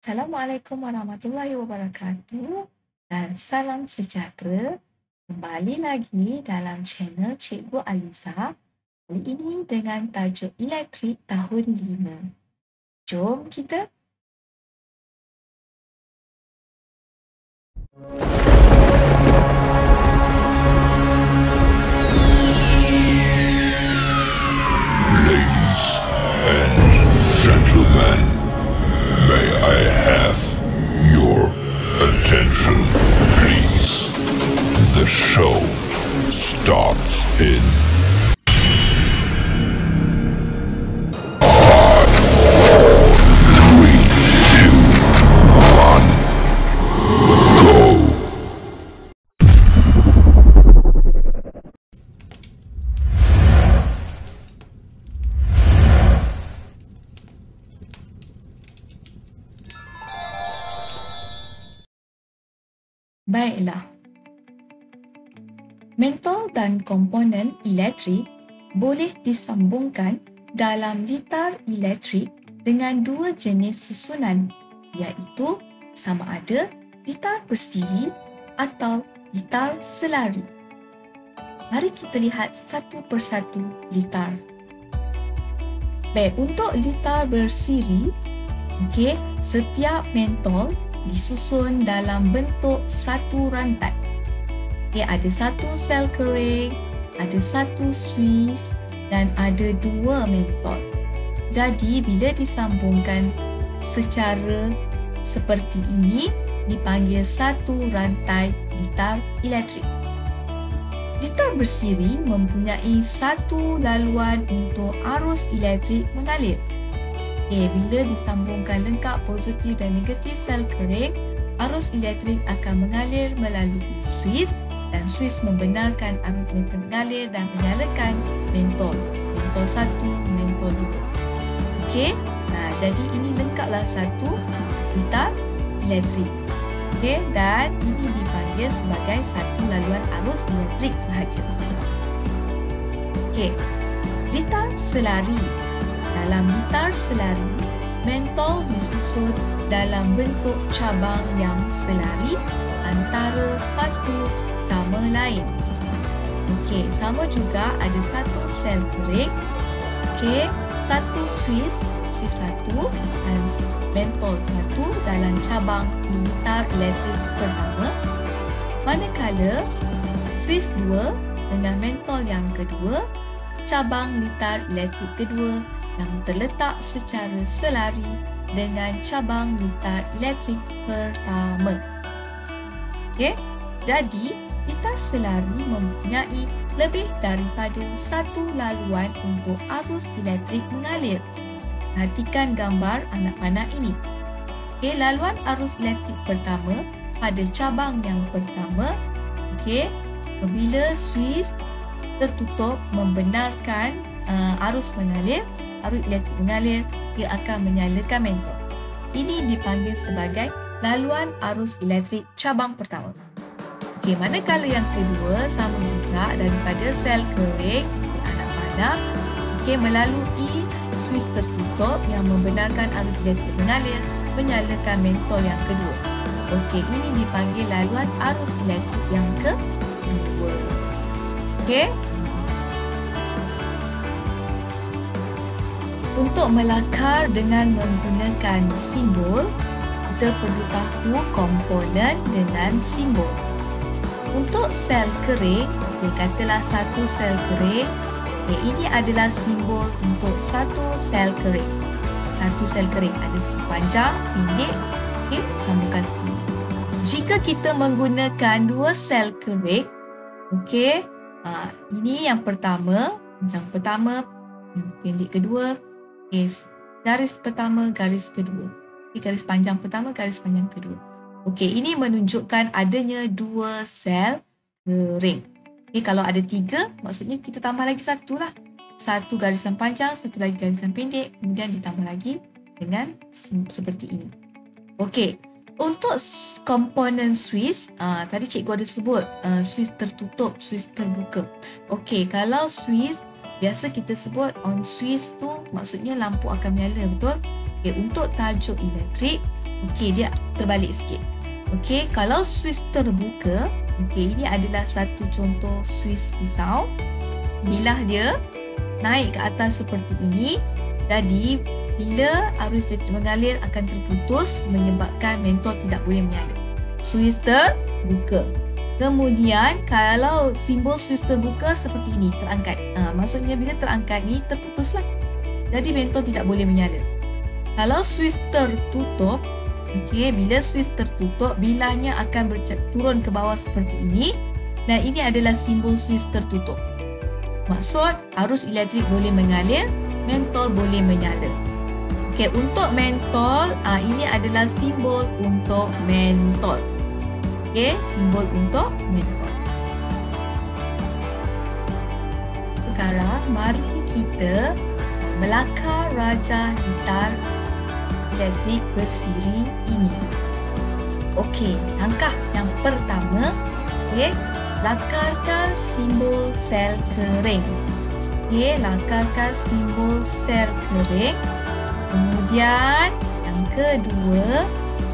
Assalamualaikum warahmatullahi wabarakatuh dan salam sejahtera. Kembali lagi dalam channel Cikgu Aliza. Kali ini dengan tajuk elektrik tahun 5. Jom kita Ladies and gentlemen, may I have your attention, please? The show starts in 5, 4, 3, 2, 1, go! baiklah. Mentol dan komponen elektrik boleh disambungkan dalam litar elektrik dengan dua jenis susunan, iaitu sama ada litar bersiri atau litar selari. Mari kita lihat satu persatu litar. Baik, untuk litar bersiri, setiap mentol disusun dalam bentuk satu rantai. Ada satu sel kering, ada satu Swiss dan ada dua mentol. Jadi bila disambungkan secara seperti ini, dipanggil satu rantai litar elektrik. Litar bersiri mempunyai satu laluan untuk arus elektrik mengalir. Bila disambungkan lengkap positif dan negatif sel kering, arus elektrik akan mengalir melalui Swiss dan Swiss membenarkan arus elektrik mengalir dan menyalakan mentol. Mentol 1, mentol 2. Jadi ini lengkaplah satu litar elektrik. Dan ini dipanggil sebagai satu laluan arus elektrik sahaja. Litar selari. Dalam litar selari, mentol disusun dalam bentuk cabang yang selari antara satu sama lain. Sama juga ada satu sel kering, satu Swiss satu dan mentol satu dalam cabang litar elektrik pertama. Manakala Swiss 2 dengan mentol yang kedua, cabang litar elektrik kedua yang terletak secara selari dengan cabang litar elektrik pertama. Jadi litar selari mempunyai lebih daripada satu laluan untuk arus elektrik mengalir. Perhatikan gambar anak panah ini. Laluan arus elektrik pertama pada cabang yang pertama, apabila Swiss tertutup membenarkan arus mengalir, arus elektrik mengalir, dia akan menyalakan mentol. Ini dipanggil sebagai laluan arus elektrik cabang pertama. Manakala yang kedua sama juga daripada sel kering anak panah, melalui Swiss tertutup yang membenarkan arus elektrik mengalir, menyalakan mentol yang kedua. Ini dipanggil laluan arus elektrik yang kedua. Untuk melakar dengan menggunakan simbol, kita perlu tahu komponen dengan simbol. Untuk sel kering, katalah satu sel kering, ini adalah simbol untuk satu sel kering. Satu sel kering ada segi panjang, pendek, sambungkan sini. Jika kita menggunakan dua sel kering, ini yang pertama, panjang pertama, pendek kedua, garis pertama, garis kedua. Garis panjang pertama, garis panjang kedua. Ini menunjukkan adanya dua sel kering. Kalau ada tiga, maksudnya kita tambah lagi satu lah. Satu garisan panjang, satu lagi garisan pendek, kemudian ditambah lagi dengan seperti ini. Untuk komponen Swiss, tadi cikgu ada sebut Swiss tertutup, Swiss terbuka. Kalau Swiss, biasa kita sebut on Swiss tu maksudnya lampu akan menyala, betul? Untuk tajuk elektrik, Okey, dia terbalik sikit. Okey, kalau Swiss terbuka, okey, ini adalah satu contoh Swiss pisau. Bilah dia naik ke atas seperti ini, jadi bila arus elektrik mengalir akan terputus menyebabkan mentol tidak boleh menyala. Swiss terbuka. Kemudian kalau simbol Swiss terbuka seperti ini, terangkat. Maksudnya bila terangkat ni terputuslah. Jadi mentol tidak boleh menyala. Kalau Swiss tertutup, okey, bila Swiss tertutup, bilahnya akan turun ke bawah seperti ini. Dan ini adalah simbol Swiss tertutup. Maksud arus elektrik boleh mengalir, mentol boleh menyala. Okey, untuk mentol, ini adalah simbol untuk mentol. Okey, simbol untuk mentol. Sekarang mari kita melakar Raja Litar elektrik bersiri ini. Okey, langkah yang pertama, okey, lakarkan simbol sel kering. Okey, lakarkan simbol sel kering. Kemudian yang kedua,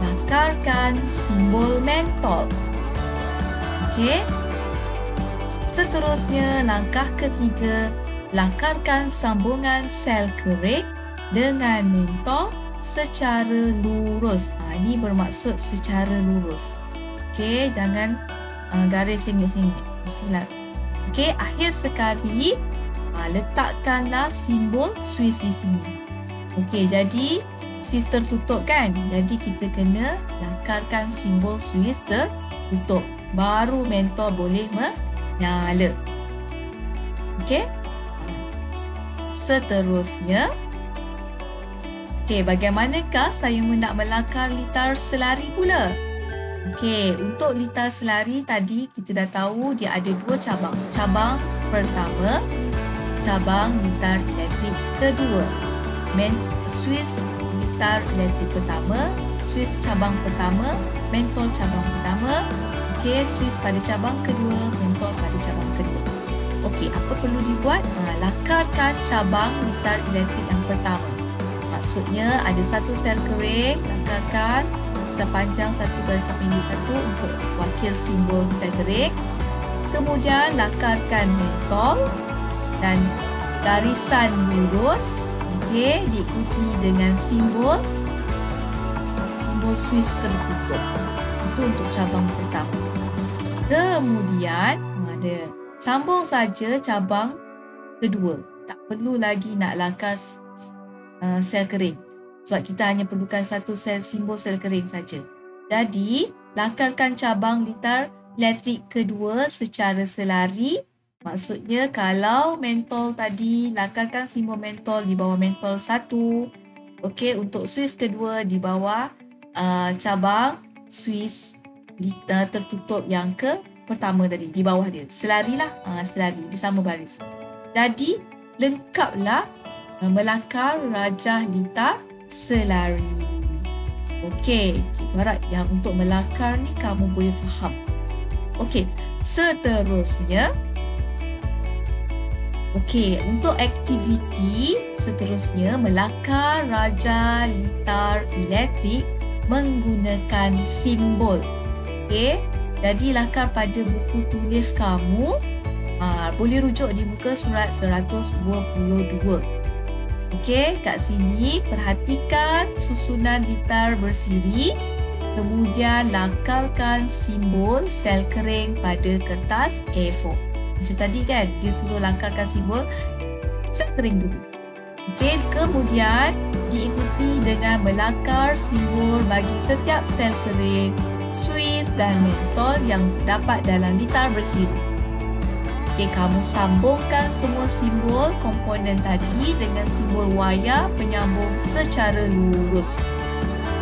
lakarkan simbol mentol. Okey. Seterusnya, langkah ketiga, lakarkan sambungan sel kering dengan mentol secara lurus. Ini bermaksud secara lurus. Okey, jangan garis sengit-sengit. Silap. Okey, akhir sekali, letakkanlah simbol Swiss di sini. Okey, jadi Swiss tertutup kan? Jadi kita kena lakarkan simbol Swiss tertutup. Baru mentol boleh menyala. Okey. Seterusnya, okey, bagaimanakah saya nak melakar litar selari pula? Okey, untuk litar selari tadi kita dah tahu dia ada dua cabang. Cabang pertama, cabang litar elektrik kedua. Swiss litar elektrik pertama, Swiss cabang pertama, mentol cabang pertama. Okey, Swiss pada cabang kedua, mentol pada cabang kedua. Okey, apa perlu dibuat? Lakarkan cabang litar elektrik yang pertama. Maksudnya ada satu sel kering, lakarkan sepanjang 1/1 untuk wakil simbol sel kering. Kemudian lakarkan mentol dan garisan lurus. Okey, diikuti dengan simbol Swiss tertutup. Itu untuk cabang pertama. Kemudian ada sambung saja cabang kedua. Tak perlu lagi nak lakar sel kering. Sebab kita hanya perlukan satu simbol sel kering saja. Jadi, lakarkan cabang litar elektrik kedua secara selari. Maksudnya kalau mentol tadi, lakarkan simbol mentol di bawah mentol 1. Okey, untuk Swiss kedua di bawah cabang Swiss litar tertutup yang pertama tadi, di bawah dia. Selarilah, selari, di sama baris. Jadi, lengkaplah melakar Raja Litar selari. Okey, cikgu harap yang untuk melakar ni kamu boleh faham. Okey, seterusnya, okey, untuk aktiviti seterusnya melakar Raja Litar elektrik menggunakan simbol. Okey, jadi lakar pada buku tulis kamu. Boleh rujuk di muka surat 122. Okey, kat sini perhatikan susunan litar bersiri. Kemudian lakarkan simbol sel kering pada kertas A4. Macam tadi kan, dia suruh lakarkan simbol sel kering dulu. Okey, kemudian diikuti dengan melakar simbol bagi setiap sel kering, Swiss dan mentol yang terdapat dalam litar bersiri. Okey, kamu sambungkan semua simbol komponen tadi dengan simbol wayar penyambung secara lurus.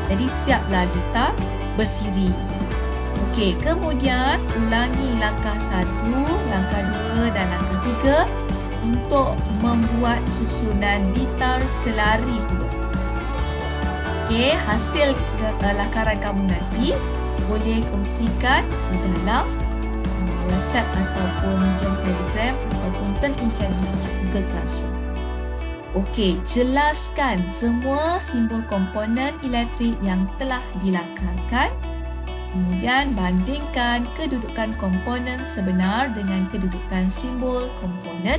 Jadi siaplah litar bersiri. Okey, kemudian ulangi langkah 1, langkah 2 dan langkah 3 untuk membuat susunan litar selari pula. Okey, hasil lakaran kamu nanti boleh kongsikan di dalam WhatsApp ataupun Telegram ataupun Turn in Canvas Google Classroom. Okey, jelaskan semua simbol komponen elektrik yang telah dilakarkan. Kemudian bandingkan kedudukan komponen sebenar dengan kedudukan simbol komponen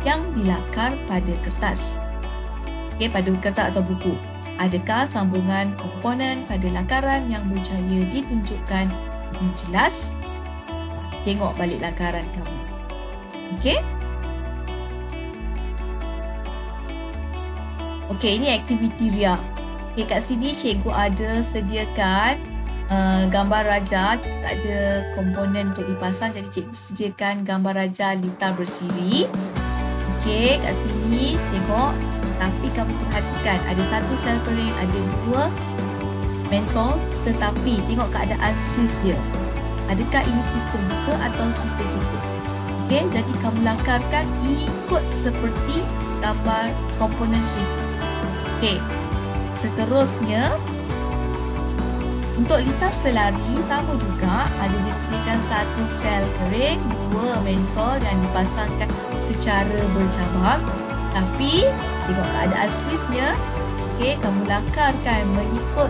yang dilakar pada kertas. Okey, pada kertas atau buku. Adakah sambungan komponen pada lakaran yang berjaya ditunjukkan dengan jelas? Tengok balik lakaran kamu. Okey? Okey, ini aktiviti ria. Okey, kat sini cikgu ada sediakan gambar raja. Kita tak ada komponen untuk dipasang, jadi cikgu sediakan gambar raja litar bersiri. Okey, kat sini tengok. Tapi kamu perhatikan, ada satu sel kering, ada dua mentol, tetapi tengok keadaan suis dia. Adakah ini suis terbuka atau suis tertutup? Okey, jadi kamu lakarkan ikut seperti gambar komponen suis. Okey, seterusnya untuk litar selari sama juga, ada disediakan satu sel kering, dua mentol yang dipasangkan secara bercabang. Tapi tengok keadaan Swissnya. Okey, kamu lakarkan mengikut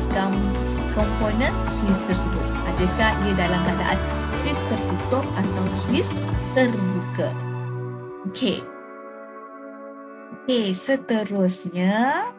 komponen Swiss tersebut. Adakah ia dalam keadaan Swiss tertutup atau Swiss terbuka? Okey. Okey, seterusnya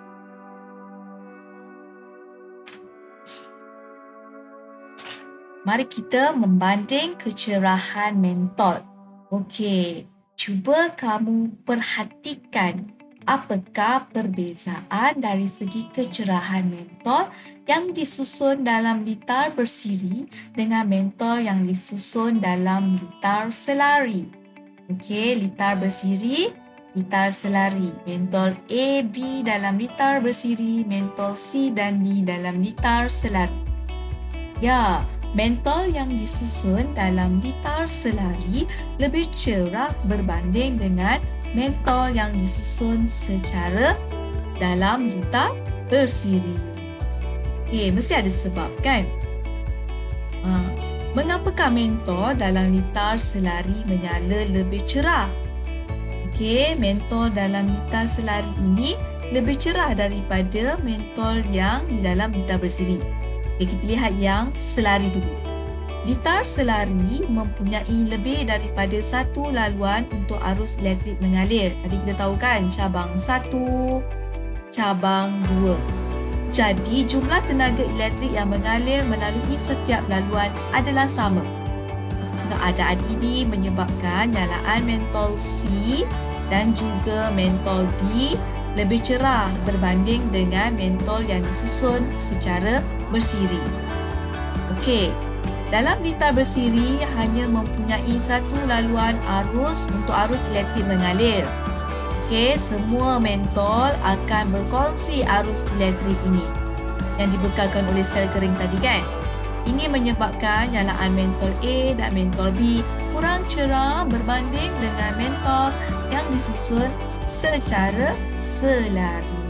mari kita membanding kecerahan mentol. Okey, cuba kamu perhatikan apakah perbezaan dari segi kecerahan mentol yang disusun dalam litar bersiri dengan mentol yang disusun dalam litar selari. Okey, litar bersiri, litar selari. Mentol A, B dalam litar bersiri, mentol C dan D dalam litar selari. Ya, mentol yang disusun dalam litar selari lebih cerah berbanding dengan mentol yang disusun secara dalam litar bersiri. Mesti ada sebab kan? Mengapakah mentol dalam litar selari menyala lebih cerah? Mentol dalam litar selari ini lebih cerah daripada mentol yang di dalam litar bersiri. Kita lihat yang selari dulu. Litar selari mempunyai lebih daripada satu laluan untuk arus elektrik mengalir. Tadi kita tahu kan, cabang 1, cabang 2. Jadi, jumlah tenaga elektrik yang mengalir melalui setiap laluan adalah sama. Keadaan ini menyebabkan nyalaan mentol C dan juga mentol D lebih cerah berbanding dengan mentol yang disusun secara bersiri. Okey, dalam litar bersiri hanya mempunyai satu laluan arus untuk arus elektrik mengalir. Okey, semua mentol akan berkongsi arus elektrik ini yang dibekalkan oleh sel kering tadi kan. Ini menyebabkan nyalaan mentol A dan mentol B kurang cerah berbanding dengan mentol yang disusun secara selari.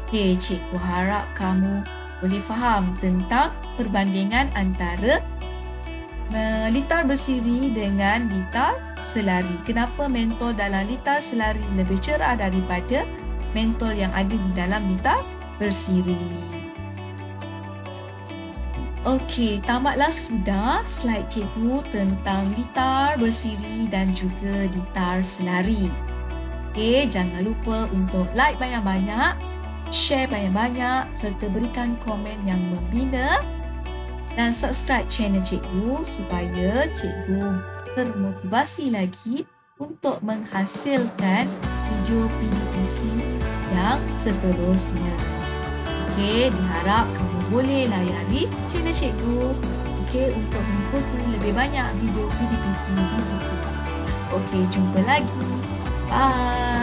Okey, cikgu harap kamu boleh faham tentang perbandingan antara litar bersiri dengan litar selari. Kenapa mentol dalam litar selari lebih cerah daripada mentol yang ada di dalam litar bersiri. Okey, tamatlah sudah slide cikgu tentang litar bersiri dan juga litar selari. Okey, jangan lupa untuk like banyak-banyak, share banyak-banyak serta berikan komen yang membina dan subscribe channel cikgu supaya cikgu termotivasi lagi untuk menghasilkan video PDPC yang seterusnya. Okey, diharap kamu boleh layari channel cikgu untuk mengikuti lebih banyak video PDPC di situ. Okey, jumpa lagi. Bye.